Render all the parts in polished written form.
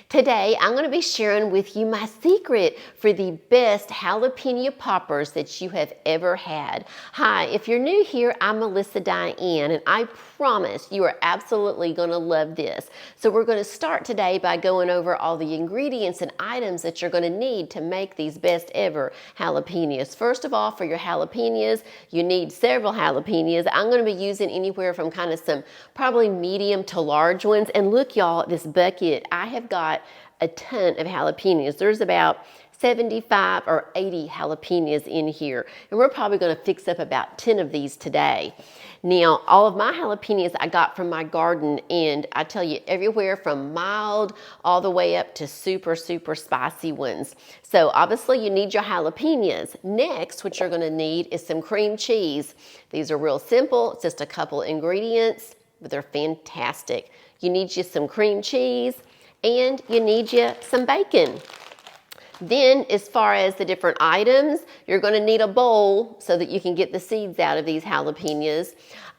Today, I'm going to be sharing with you my secret for the best jalapeno poppers that you have ever had. Hi, if you're new here, I'm Melissa Diane, and I promise you are absolutely going to love this. So we're going to start today by going over all the ingredients and items that you're going to need to make these best ever jalapenos. First of all, for your jalapenos, you need several jalapenos. I'm going to be using anywhere from kind of some probably medium to large ones. And look, y'all, this bucket, I have got a ton of jalapenos. There's about 75 or 80 jalapenos in here, and we're probably going to fix up about 10 of these today. Now, all of my jalapenos I got from my garden, and I tell you, everywhere from mild all the way up to super spicy ones. So obviously you need your jalapenos. Next, what you're going to need is some cream cheese. These are real simple. It's just a couple ingredients, but they're fantastic. You need you some cream cheese, and you need you some bacon. Then, as far as the different items, you're going to need a bowl so that you can get the seeds out of these jalapenos.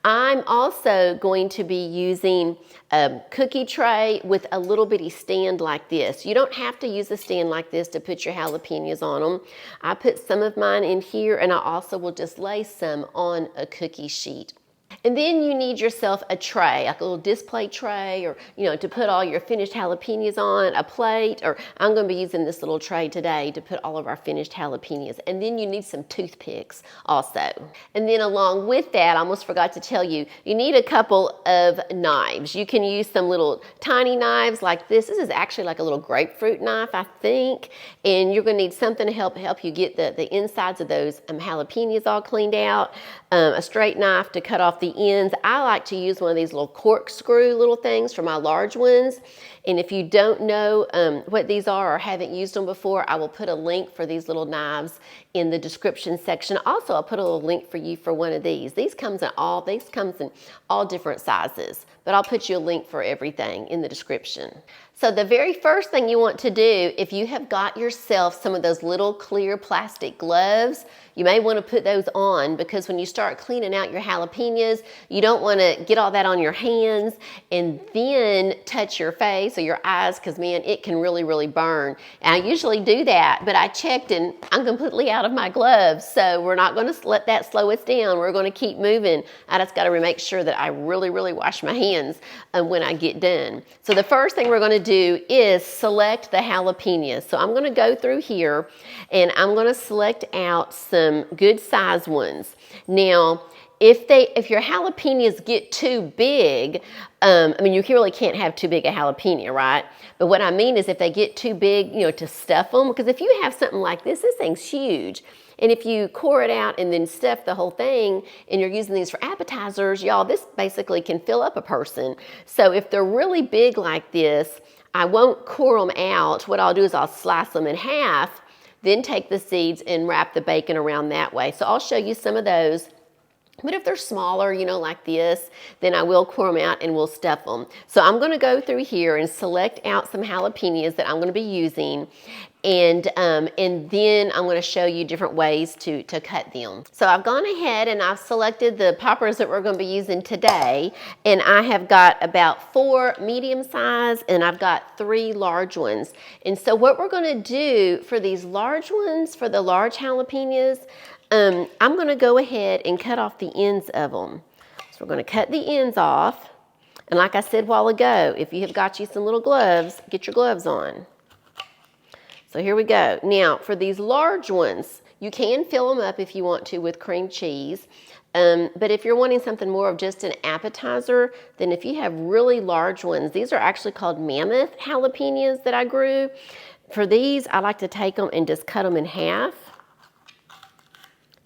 I'm also going to be using a cookie tray with a little bitty stand like this. You don't have to use a stand like this to put your jalapenos on them. I put some of mine in here, and I also will just lay some on a cookie sheet. And then you need yourself a tray, like a little display tray, or, to put all your finished jalapenos on, a plate, or I'm going to be using this little tray today to put all of our finished jalapenos. And then you need some toothpicks also. And then along with that, I almost forgot to tell you, you need a couple of knives. You can use some little tiny knives like this. This is actually like a little grapefruit knife, I think. And you're going to need something to help you get the insides of those jalapenos all cleaned out. A straight knife to cut off the ends. I like to use one of these little corkscrew little things for my large ones. And if you don't know what these are or haven't used them before, I will put a link for these little knives in the description section. Also, I'll put a little link for you for one of these. These comes in all different sizes, but I'll put you a link for everything in the description. So the very first thing you want to do, if you have got yourself some of those little clear plastic gloves, you may want to put those on, because when you start cleaning out your jalapenos, you don't want to get all that on your hands and then touch your face or your eyes, because man, it can really burn. And I usually do that, but I checked and I'm completely out of my gloves, so we're not going to let that slow us down. We're going to keep moving. I just got to make sure that I really wash my hands when I get done. So the first thing we're going to do is select the jalapenos. So I'm going to go through here and I'm going to select out some good size ones. Now, if your jalapenos get too big, you really can't have too big a jalapeno, right? But what I mean is if they get too big, to stuff them, because if you have something like this thing's huge. And if you core it out and then stuff the whole thing and you're using these for appetizers, y'all, this basically can fill up a person. So if they're really big like this, I won't core them out. What I'll do is I'll slice them in half, then take the seeds and wrap the bacon around that way. So I'll show you some of those. But if they're smaller, like this, then I will core them out and we'll stuff them. So I'm going to go through here and select out some jalapenos that I'm going to be using. And then I'm going to show you different ways to cut them. So I've gone ahead and I've selected the poppers that we're going to be using today. And I have got about 4 medium size and I've got 3 large ones. And so what we're going to do for these large ones, for the large jalapenos, I'm going to go ahead and cut off the ends of them. So we're going to cut the ends off. And like I said a while ago, if you have got you some little gloves, get your gloves on. So here we go. Now, for these large ones, you can fill them up if you want to with cream cheese. But if you're wanting something more of just an appetizer, then if you have really large ones, these are actually called mammoth jalapenos that I grew. For these, I like to take them and just cut them in half.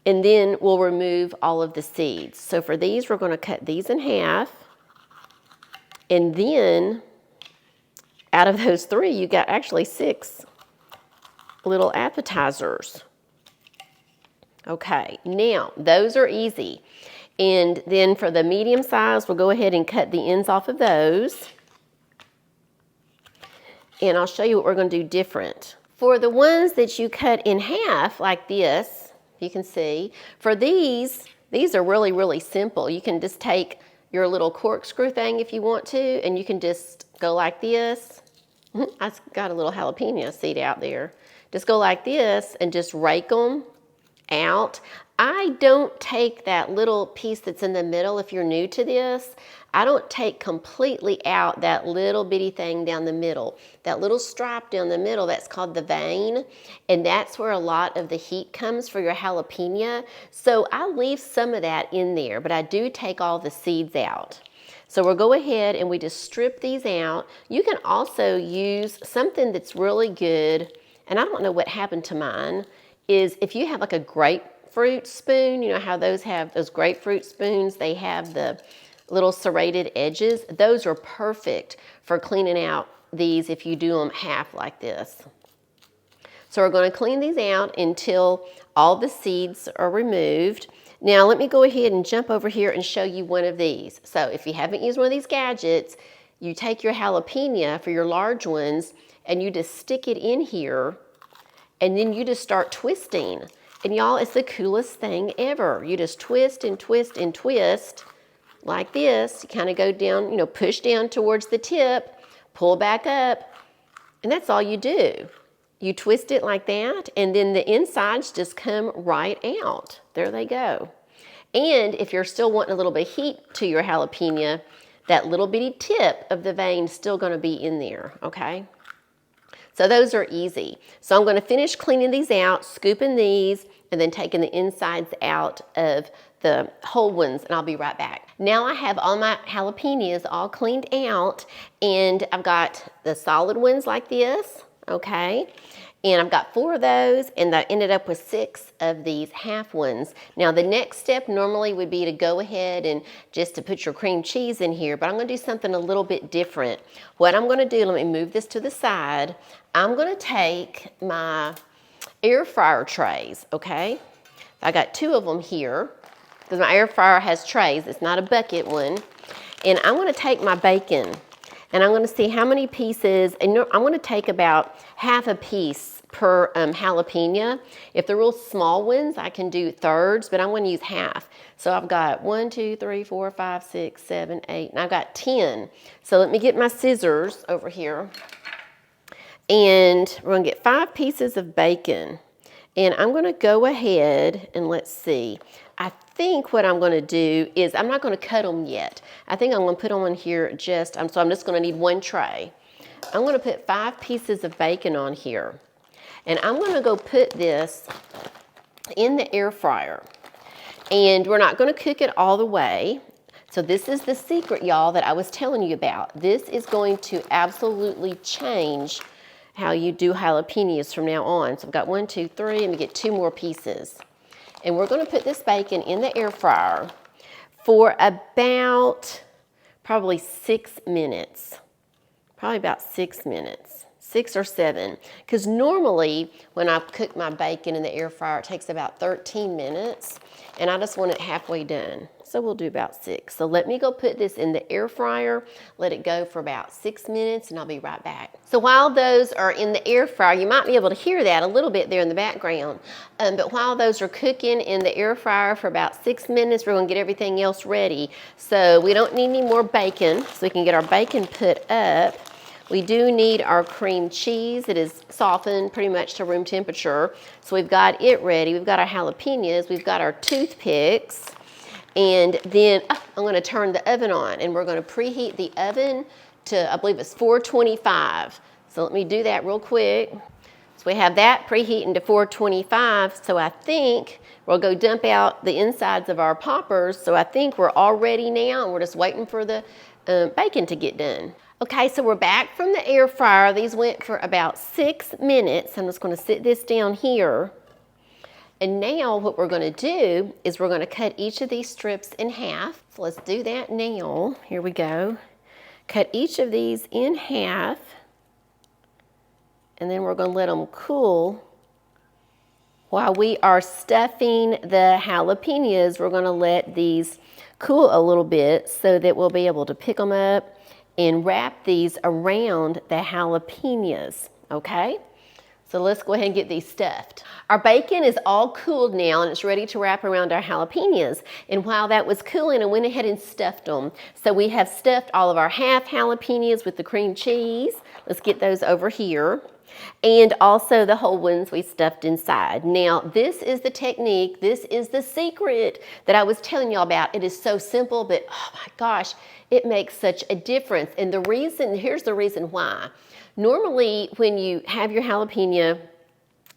And then we'll remove all of the seeds. So for these, we're going to cut these in half. And then, out of those 3, you got actually 6 little appetizers. Okay, now those are easy. And then for the medium size, we'll go ahead and cut the ends off of those. And I'll show you what we're going to do different. For the ones that you cut in half like this, you can see, for these are really simple. You can just take your little corkscrew thing if you want to, and you can just go like this I got a little jalapeno seed out there. Just go like this and just rake them out. I don't take that little piece that's in the middle. If you're new to this, I don't take completely out that little bitty thing down the middle. That little stripe down the middle, that's called the vein, and that's where a lot of the heat comes for your jalapeno. So I leave some of that in there, but I do take all the seeds out. So we'll go ahead and we just strip these out. You can also use something that's really good, and I don't know what happened to mine, is if you have like a grapefruit spoon, you know how those have those grapefruit spoons, they have the little serrated edges. Those are perfect for cleaning out these if you do them half like this. So we're going to clean these out until all the seeds are removed. Now let me go ahead and jump over here and show you one of these. So if you haven't used one of these gadgets, you take your jalapeno for your large ones and you just stick it in here and then you just start twisting. And y'all, it's the coolest thing ever. You just twist and twist and twist like this. You kind of go down, you know, push down towards the tip, pull back up, and that's all you do. You twist it like that, and then the insides just come right out. There they go. And if you're still wanting a little bit of heat to your jalapeno, that little bitty tip of the vein is still going to be in there, okay? So those are easy. So I'm going to finish cleaning these out, scooping these, and then taking the insides out of the whole ones, and I'll be right back. Now I have all my jalapenos all cleaned out, and I've got the solid ones like this, okay? And I've got 4 of those, and I ended up with 6 of these half ones. Now the next step normally would be to go ahead and just to put your cream cheese in here, but I'm gonna do something a little bit different. What I'm gonna do, let me move this to the side. I'm gonna take my air fryer trays, okay? I got 2 of them here, because my air fryer has trays, it's not a bucket one. And I'm gonna take my bacon, and I'm gonna see how many pieces, and I'm gonna take about half a piece per jalapeno. If they're real small ones, I can do thirds, but I'm gonna use half. So I've got 1, 2, 3, 4, 5, 6, 7, 8, and I've got 10. So let me get my scissors over here. And we're gonna get 5 pieces of bacon. And I'm gonna go ahead and let's see. I think what I'm gonna do is, I'm not gonna cut them yet. I think I'm gonna put them on here so I'm just gonna need 1 tray. I'm gonna put 5 pieces of bacon on here. And I'm gonna go put this in the air fryer. And we're not gonna cook it all the way. So this is the secret, y'all, that I was telling you about. This is going to absolutely change how you do jalapenos from now on. So I've got 1, 2, 3, and we get 2 more pieces. And we're gonna put this bacon in the air fryer for about probably 6 minutes. Probably about 6 minutes, 6 or 7. Because normally when I cook my bacon in the air fryer, it takes about 13 minutes, and I just want it halfway done. So we'll do about 6. So let me go put this in the air fryer, let it go for about 6 minutes, and I'll be right back. So while those are in the air fryer, you might be able to hear that a little bit there in the background. But while those are cooking in the air fryer for about 6 minutes, we're gonna get everything else ready. So we don't need any more bacon, so we can get our bacon put up. We do need our cream cheese. It is softened pretty much to room temperature. So we've got it ready. We've got our jalapenos. We've got our toothpicks. And then I'm gonna turn the oven on, and we're gonna preheat the oven to, I believe it's 425. So let me do that real quick. So we have that preheating to 425. So I think we'll go dump out the insides of our poppers. So I think we're all ready now, and we're just waiting for the bacon to get done. Okay, so we're back from the air fryer. These went for about 6 minutes. I'm just gonna sit this down here. And now what we're gonna do is we're gonna cut each of these strips in half. So let's do that now. Here we go. Cut each of these in half. And then we're gonna let them cool. While we are stuffing the jalapenos, we're gonna let these cool a little bit so that we'll be able to pick them up and wrap these around the jalapenos, okay? So let's go ahead and get these stuffed. Our bacon is all cooled now and it's ready to wrap around our jalapenos. And while that was cooling, I went ahead and stuffed them. So we have stuffed all of our half jalapenos with the cream cheese. Let's get those over here. And also the whole ones we stuffed inside. Now, this is the technique, this is the secret that I was telling y'all about. It is so simple, but oh my gosh, it makes such a difference. And the reason, here's the reason why. Normally, when you have your jalapeno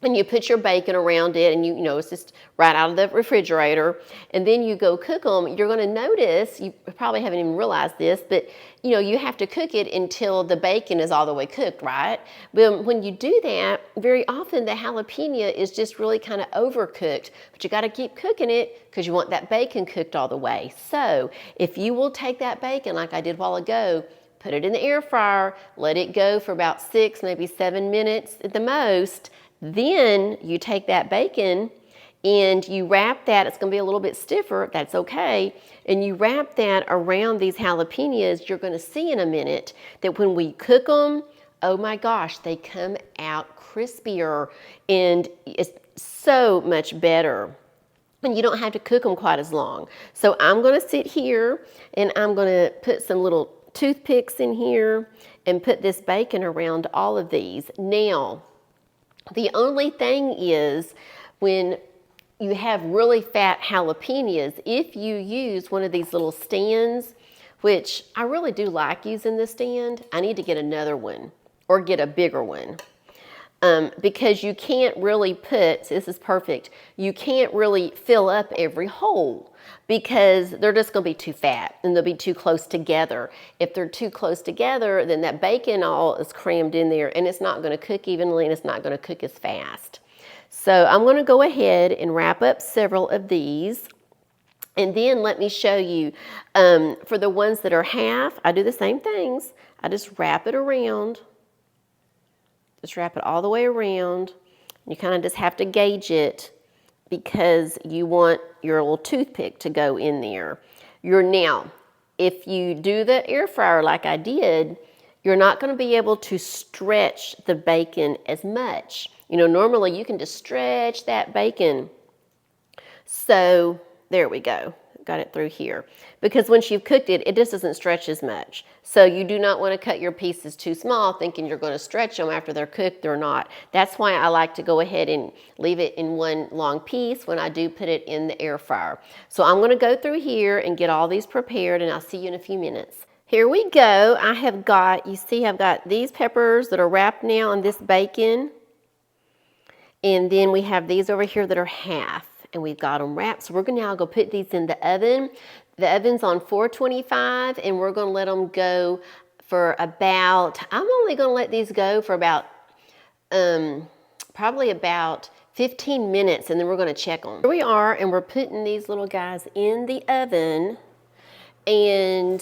and you put your bacon around it and you know, it's just right out of the refrigerator, and then you go cook them, you're gonna notice, you probably haven't even realized this, but you know, you have to cook it until the bacon is all the way cooked, right? But when you do that, very often the jalapeno is just really kind of overcooked, but you gotta keep cooking it because you want that bacon cooked all the way. So if you will take that bacon like I did a while ago, put it in the air fryer, let it go for about 6, maybe 7 minutes at the most. Then you take that bacon and you wrap that, it's gonna be a little bit stiffer, that's okay, and you wrap that around these jalapenos. You're gonna see in a minute that when we cook them, oh my gosh, they come out crispier and it's so much better. And you don't have to cook them quite as long. So I'm gonna sit here and I'm gonna put some little toothpicks in here and put this bacon around all of these. Now, the only thing is when you have really fat jalapenos, if you use one of these little stands, which I really do like using this stand, I need to get another one or get a bigger one. Because you can't really put, this is perfect, you can't really fill up every hole because they're just gonna be too fat and they'll be too close together. If they're too close together, then that bacon all is crammed in there and it's not gonna cook evenly and it's not gonna cook as fast. So I'm gonna go ahead and wrap up several of these. And then let me show you, for the ones that are half, I do the same things. I just wrap it around. Just wrap it all the way around. You kind of just have to gauge it because you want your little toothpick to go in there. Now, if you do the air fryer like I did, you're not going to be able to stretch the bacon as much. You know, normally you can just stretch that bacon. So there we go. Got it through here. Because once you've cooked it, it just doesn't stretch as much. So you do not want to cut your pieces too small thinking you're going to stretch them after they're cooked or not. That's why I like to go ahead and leave it in one long piece when I do put it in the air fryer. So I'm going to go through here and get all these prepared and I'll see you in a few minutes. Here we go. I have got, you see I've got these peppers that are wrapped now on this bacon. And then we have these over here that are half. And we've got them wrapped. So we're gonna now go put these in the oven. The oven's on 425 and we're gonna let them go for about, I'm only gonna let these go for about, probably about 15 minutes and then we're gonna check them. Here we are and we're putting these little guys in the oven. And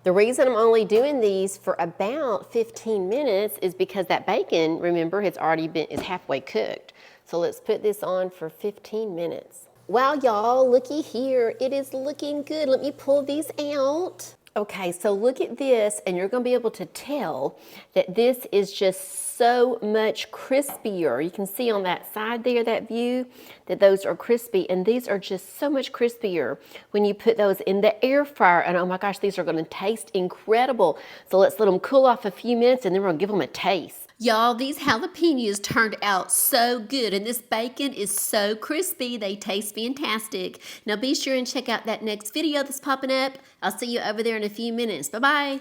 the reason I'm only doing these for about 15 minutes is because that bacon, remember, is halfway cooked. So let's put this on for 15 minutes. Wow, y'all, looky here. It is looking good. Let me pull these out. Okay, so look at this, and you're gonna be able to tell that this is just so much crispier. You can see on that side there, that view, that those are crispy, and these are just so much crispier when you put those in the air fryer. And oh my gosh, these are gonna taste incredible. So let's let them cool off a few minutes, and then we're gonna give them a taste. Y'all, these jalapenos turned out so good, and this bacon is so crispy. They taste fantastic. Now be sure and check out that next video that's popping up. I'll see you over there in a few minutes. Bye-bye.